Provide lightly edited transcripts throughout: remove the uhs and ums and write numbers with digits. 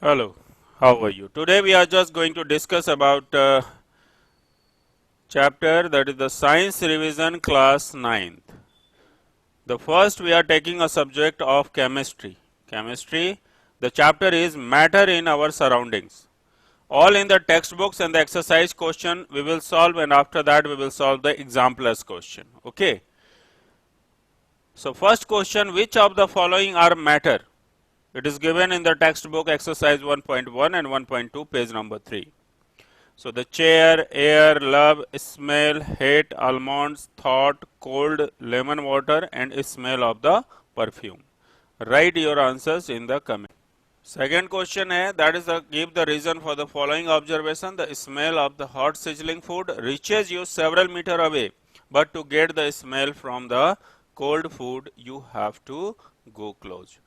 Hello, how are you? Today we are just going to discuss about chapter that is the Science Revision class 9th. The first we are taking a subject of chemistry. Chemistry, the chapter is matter in our surroundings. All in the textbooks and the exercise question we will solve, and after that we will solve the examplers question. Okay. So first question, which of the following are matter? It is given in the textbook exercise 1.1 and 1.2 page number 3. So the chair, air, love, smell, hate, almonds, thought, cold, lemon water and smell of the perfume. Write your answers in the comment. Second question है, that is give the reason for the following observation. The smell of the hot sizzling food reaches you several meter away, but to get the smell from the cold food you have to go close.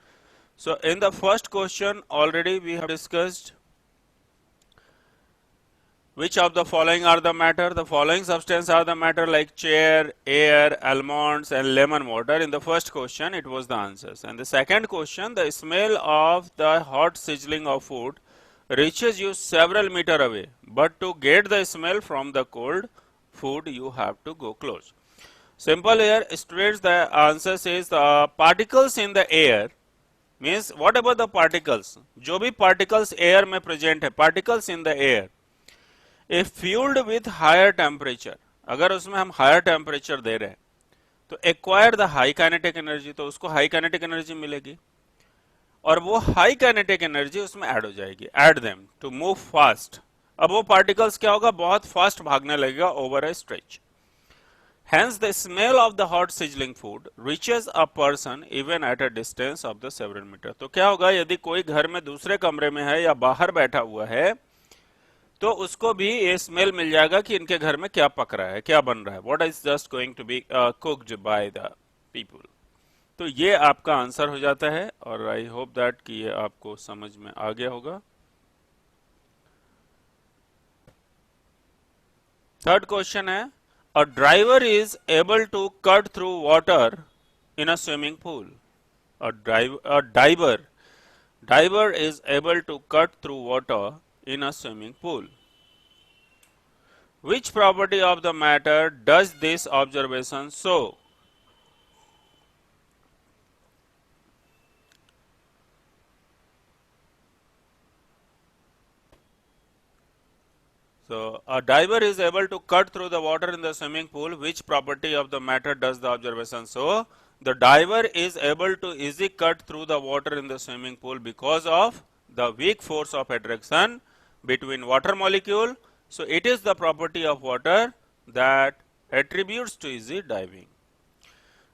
So in the first question already we have discussed which of the following are the matter. The following substances are the matter like chair, air, almonds and lemon water. In the first question it was the answers. And the second question, the smell of the hot sizzling of food reaches you several meter away, but to get the smell from the cold food you have to go close. Simple here, students, the answer says the particles in the air means what about the particles? जो भी particles air में present है, particles in the air, if fueled with higher temperature, अगर उसमें हम higher temperature दे रहे हैं तो acquire the high kinetic energy, तो उसको high kinetic energy मिलेगी और वो high kinetic energy उसमें ऐड हो जाएगी. Add them to move fast. अब वो particles क्या होगा, बहुत fast भागने लगेगा over a stretch. Hence the smell of the hot sizzling food reaches a person even at a distance of the several meter. तो क्या होगा, यदि कोई घर में दूसरे कमरे में है या बाहर बैठा हुआ है तो उसको भी ये स्मेल मिल जाएगा कि इनके घर में क्या पक रहा है, क्या बन रहा है, what is just going to be cooked by the people. तो ये आपका आंसर हो जाता है और आई होप दैट कि ये आपको समझ में आ गया होगा. थर्ड क्वेश्चन है, a driver is able to cut through water in a swimming pool. Diver is able to cut through water in a swimming pool. Which property of the matter does this observation show? So a diver is able to cut through the water in the swimming pool. Which property of the matter does the observation show? The diver is able to easily cut through the water in the swimming pool because of the weak force of attraction between water molecule. So it is the property of water that attributes to easy diving.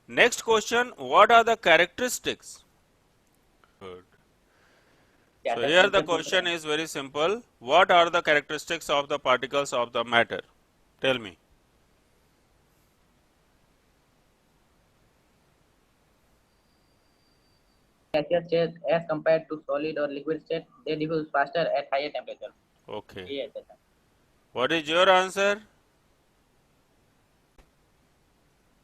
Next question, what are the characteristics? Good. So here the question is very simple. What are the characteristics of the particles of the matter? Tell me. Gaseous state as compared to solid or liquid state, they diffuse faster at higher temperature. Okay. Yes. What is your answer?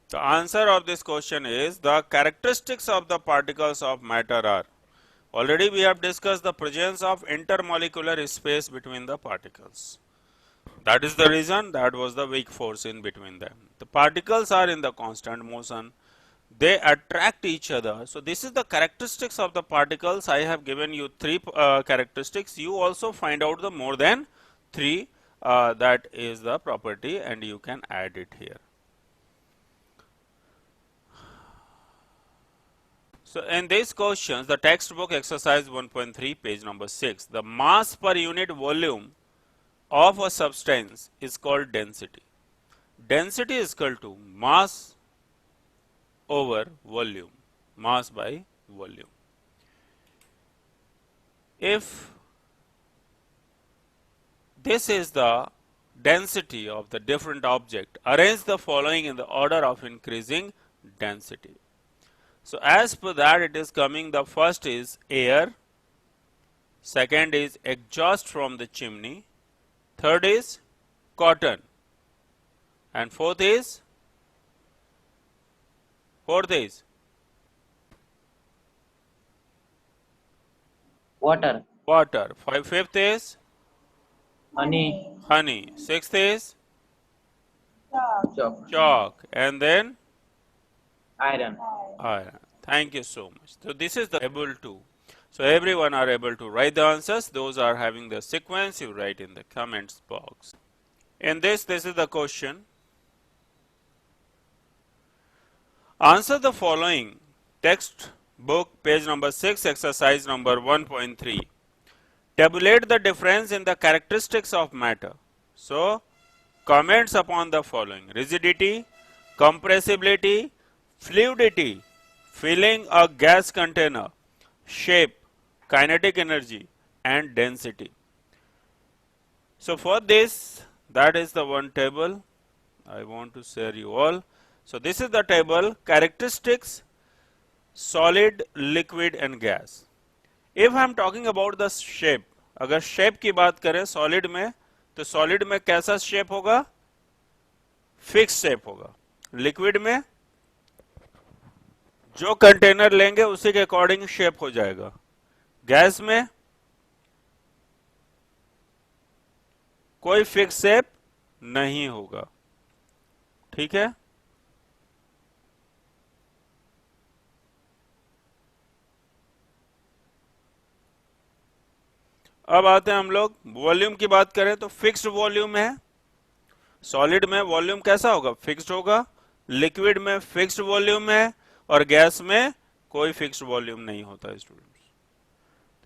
The answer of this question is the characteristics of the particles of matter are. Already we have discussed the presence of intermolecular space between the particles. That is the reason that was the weak force in between them. The particles are in the constant motion. They attract each other. So this is the characteristics of the particles. I have given you three characteristics. You also find out the more than three. That is the property and you can add it here. So in these questions, the textbook exercise 1.3 page number 6, the mass per unit volume of a substance is called density. Density is equal to mass over volume, mass by volume. If this is the density of the different object, arrange the following in the order of increasing density. So as per that it is coming, the first is air, second is exhaust from the chimney, third is cotton and fourth is Water. water. Fifth is honey, honey. Sixth is chalk, chalk. And then iron. iron. Thank you so much. So this is the able to. So everyone are able to write the answers. Those are having the sequence, you write in the comments box. In this is the question. Answer the following. Text book page number 6, exercise number 1.3. Tabulate the difference in the characteristics of matter. So, comments upon the following: rigidity, compressibility, fluidity, filling a gas container, shape, kinetic energy, and density. So, for this, that is the one table I want to share you all. So, this is the table characteristics, solid, liquid, and gas. If I am talking about the shape, अगर shape की बात करें solid में, तो solid में कैसा shape होगा? Fix shape होगा. लिक्विड में जो कंटेनर लेंगे उसी के अकॉर्डिंग शेप हो जाएगा. गैस में कोई फिक्स शेप नहीं होगा. ठीक है. अब आते हैं हम लोग वॉल्यूम की बात करें तो फिक्स्ड वॉल्यूम है. सॉलिड में वॉल्यूम कैसा होगा? फिक्स्ड होगा. लिक्विड में फिक्स्ड वॉल्यूम है और गैस में कोई फिक्स्ड वॉल्यूम नहीं होता स्टूडेंट्स.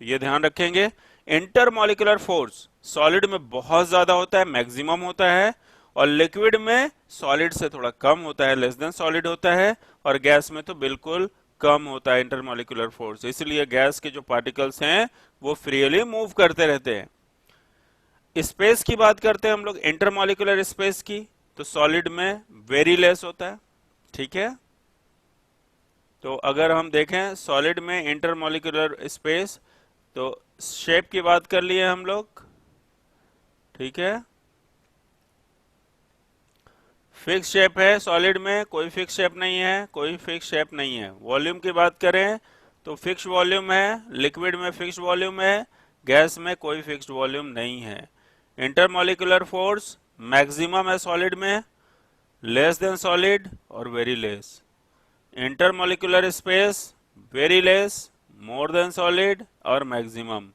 तो ये ध्यान रखेंगे. इंटरमॉलिक्यूलर फोर्स सॉलिड में बहुत ज्यादा होता है, मैक्सिमम होता है, और लिक्विड में सॉलिड से थोड़ा कम होता है, लेस देन सॉलिड होता है, और गैस में तो बिल्कुल कम होता है इंटरमॉलिक्यूलर फोर्स. इसलिए गैस के जो पार्टिकल्स हैं वो फ्रीली मूव करते रहते हैं. स्पेस की बात करते हैं हम लोग, इंटरमॉलिक्यूलर स्पेस की, तो सॉलिड में वेरी लेस होता है. ठीक है. तो अगर हम देखें सॉलिड में इंटरमॉलिक्यूलर स्पेस, तो शेप की बात कर लिए हम लोग. ठीक है. फिक्स शेप है सॉलिड में, कोई फिक्स शेप नहीं है, कोई फिक्स शेप नहीं है. वॉल्यूम की बात करें तो फिक्स वॉल्यूम है, लिक्विड में फिक्स वॉल्यूम है, गैस में कोई फिक्स्ड वॉल्यूम नहीं है. इंटरमॉलिक्यूलर फोर्स मैक्सिमम है सॉलिड में, लेस देन सॉलिड और very less. Intermolecular space very less, more than solid और मैक्सिमम.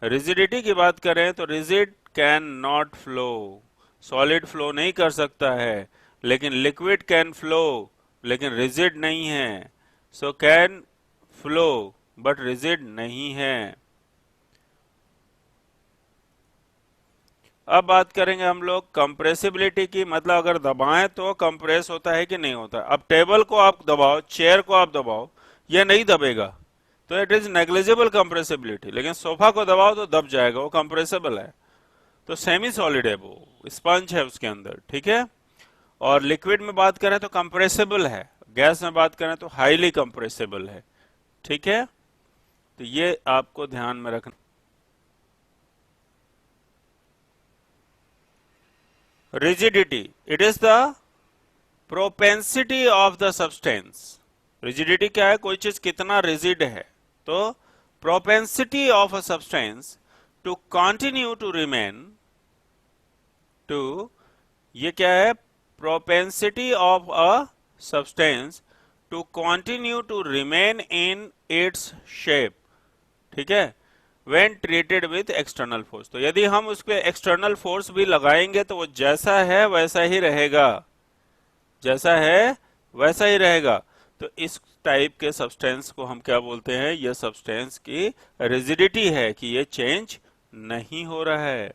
रिजिडिटी की बात करें तो rigid can not flow, solid flow नहीं कर सकता है, लेकिन लिक्विड कैन फ्लो, लेकिन रिजिड नहीं है. So can flow but rigid नहीं है. अब बात करेंगे हम लोग कंप्रेसिबिलिटी की, मतलब अगर दबाएं तो कंप्रेस होता है कि नहीं होता. अब टेबल को आप दबाओ, चेयर को आप दबाओ, यह नहीं दबेगा, तो इट इज नेग्लिजिबल कंप्रेसिबिलिटी. लेकिन सोफा को दबाओ तो दब जाएगा, वो कंप्रेसिबल है. तो सेमी सॉलिड है, वो स्पंज है उसके अंदर. ठीक है. और लिक्विड में बात करें तो कंप्रेसिबल है, गैस में बात करें तो हाईली कंप्रेसिबल है. ठीक है. तो ये आपको ध्यान में रखना. Rigidity, it is the propensity of the substance. Rigidity क्या है? कोई चीज कितना रिजिड है. तो propensity of a substance to continue to remain, to, ये क्या है? Propensity of a substance to continue to remain in its shape. ठीक है. when treated with external force. तो यदि हम उस पर एक्सटर्नल फोर्स भी लगाएंगे तो वो जैसा है वैसा ही रहेगा, जैसा है वैसा ही रहेगा. तो इस टाइप के सब्सटेंस को हम क्या बोलते हैं? यह सब्सटेंस की रिजिडिटी है कि ये चेंज नहीं हो रहा है.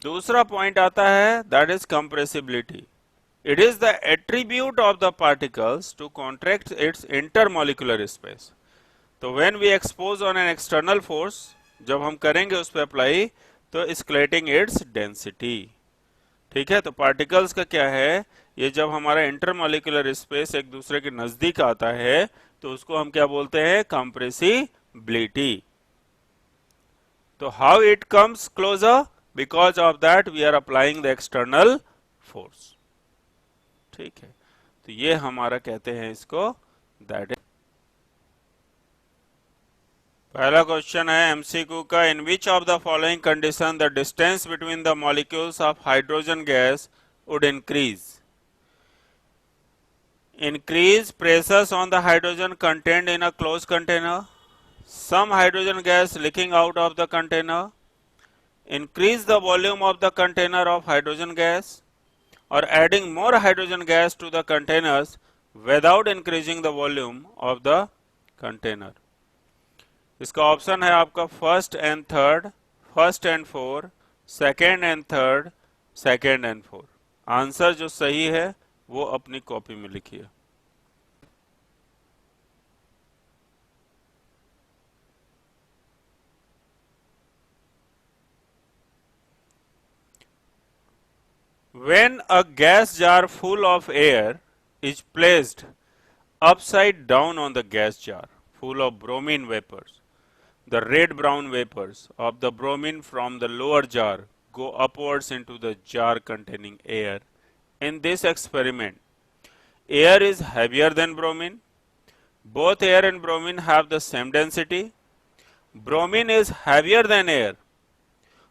दूसरा पॉइंट आता है, that is compressibility. It is the attribute of the particles to contract its intermolecular space. तो when we expose on an external force, जब हम करेंगे उस पर अप्लाई, तो स्केलेटिंग इट्स डेंसिटी. ठीक है. तो पार्टिकल्स का क्या है? ये जब हमारा इंटरमॉलिक्यूलर स्पेस एक दूसरे के नजदीक आता है तो उसको हम क्या बोलते हैं? कंप्रेसिबिलिटी. तो how it comes closer? Because of that we are applying the external force. ठीक है. तो ये हमारा कहते हैं इसको, दैट इज पहला क्वेश्चन है एमसीक्यू का, in which of the following condition the distance between the molecules of hydrogen gas would increase? Increase pressures on the hydrogen contained in a closed container, some hydrogen gas leaking out of the container, increase the volume of the container of hydrogen gas, or adding more hydrogen gas to the containers without increasing the volume of the container. इसका option है आपका first and third, first and four, second and third, second and four. Answer जो सही है वो अपनी copy में लिखिए। When a gas jar full of air is placed upside down on the gas jar full of bromine vapors, the red-brown vapors of the bromine from the lower jar go upwards into the jar containing air. In this experiment, air is heavier than bromine. Both air and bromine have the same density. Bromine is heavier than air.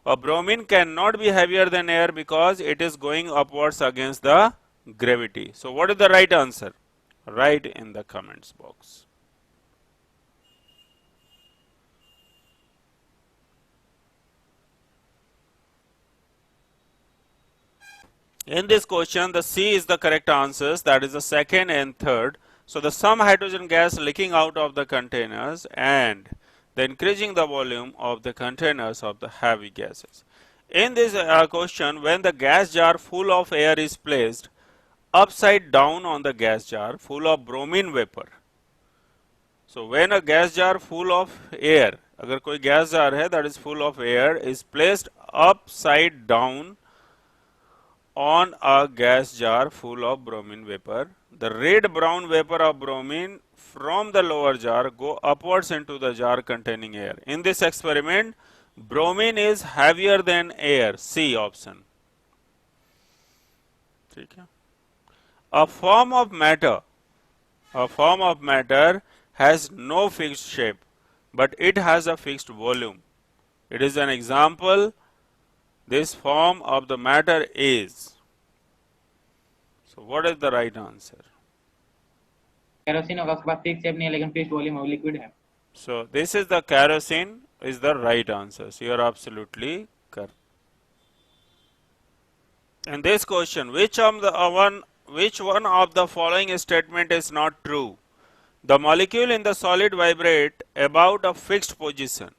A bromine cannot be heavier than air because it is going upwards against the gravity. So what is the right answer? Write in the comments box. In this question, the C is the correct answers, that is the second and third. So the some hydrogen gas leaking out of the containers and the increasing the volume of the containers of the heavy gases. In this question, when the gas jar full of air is placed upside down on the gas jar full of bromine vapor. So when a gas jar full of air, अगर कोई gas jar है that is full of air is placed upside down on a gas jar full of bromine vapor, the red-brown vapor of bromine from the lower jar go upwards into the jar containing air. In this experiment, bromine is heavier than air. C option. ठीक है? A form of matter has no fixed shape, but it has a fixed volume. It is an example. This form of the matter is. So what is the right answer? Kerosene होगा, उसके पास fix shape नहीं है लेकिन fix volume of liquid है। So this is the kerosene is the right answer. So you are absolutely correct. In this question, which one of the following statement is not true? The molecule in the solid vibrate about a fixed position.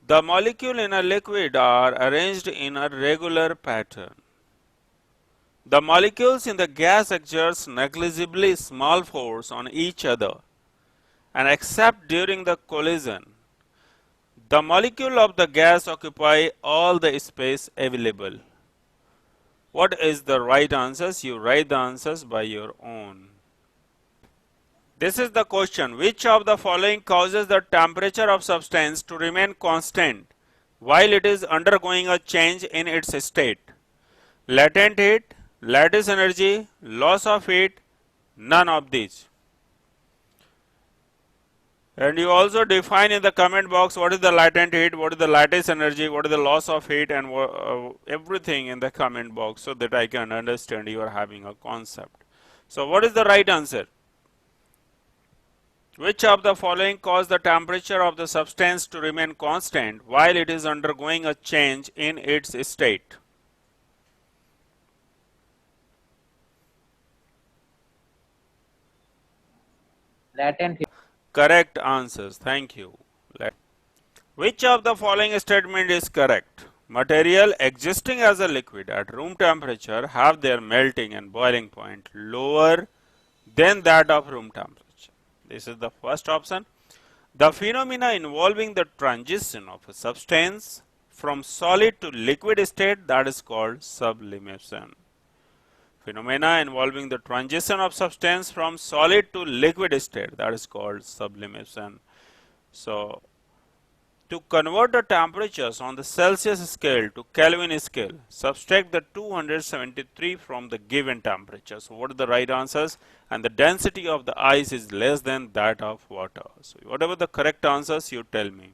The molecule in a liquid are arranged in a regular pattern. The molecules in the gas exert negligibly small force on each other, and except during the collision, the molecule of the gas occupy all the space available. What is the right answers? You write the answers by your own. This is the question. Which of the following causes the temperature of substance to remain constant while it is undergoing a change in its state? Latent heat, lattice energy, loss of heat, none of these. And you also define in the comment box what is the latent heat, what is the lattice energy, what is the loss of heat, and everything in the comment box so that I can understand you are having a concept. So what is the right answer? Which of the following cause the temperature of the substance to remain constant while it is undergoing a change in its state? latent heat. Correct answers. Thank you. Which of the following statement is correct? Material existing as a liquid at room temperature have their melting and boiling point lower than that of room temperature. This is the first option. The phenomena involving the transition of a substance from solid to liquid state, that is called sublimation. Phenomena involving the transition of substance from solid to liquid state, that is called sublimation. So To convert the temperatures on the Celsius scale to Kelvin scale, subtract the 273 from the given temperature. So what are the right answers? And the density of the ice is less than that of water. So whatever the correct answers, you tell me.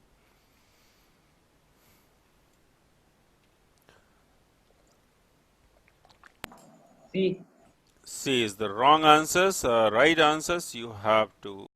C. C is the wrong answers. Right answers, you have to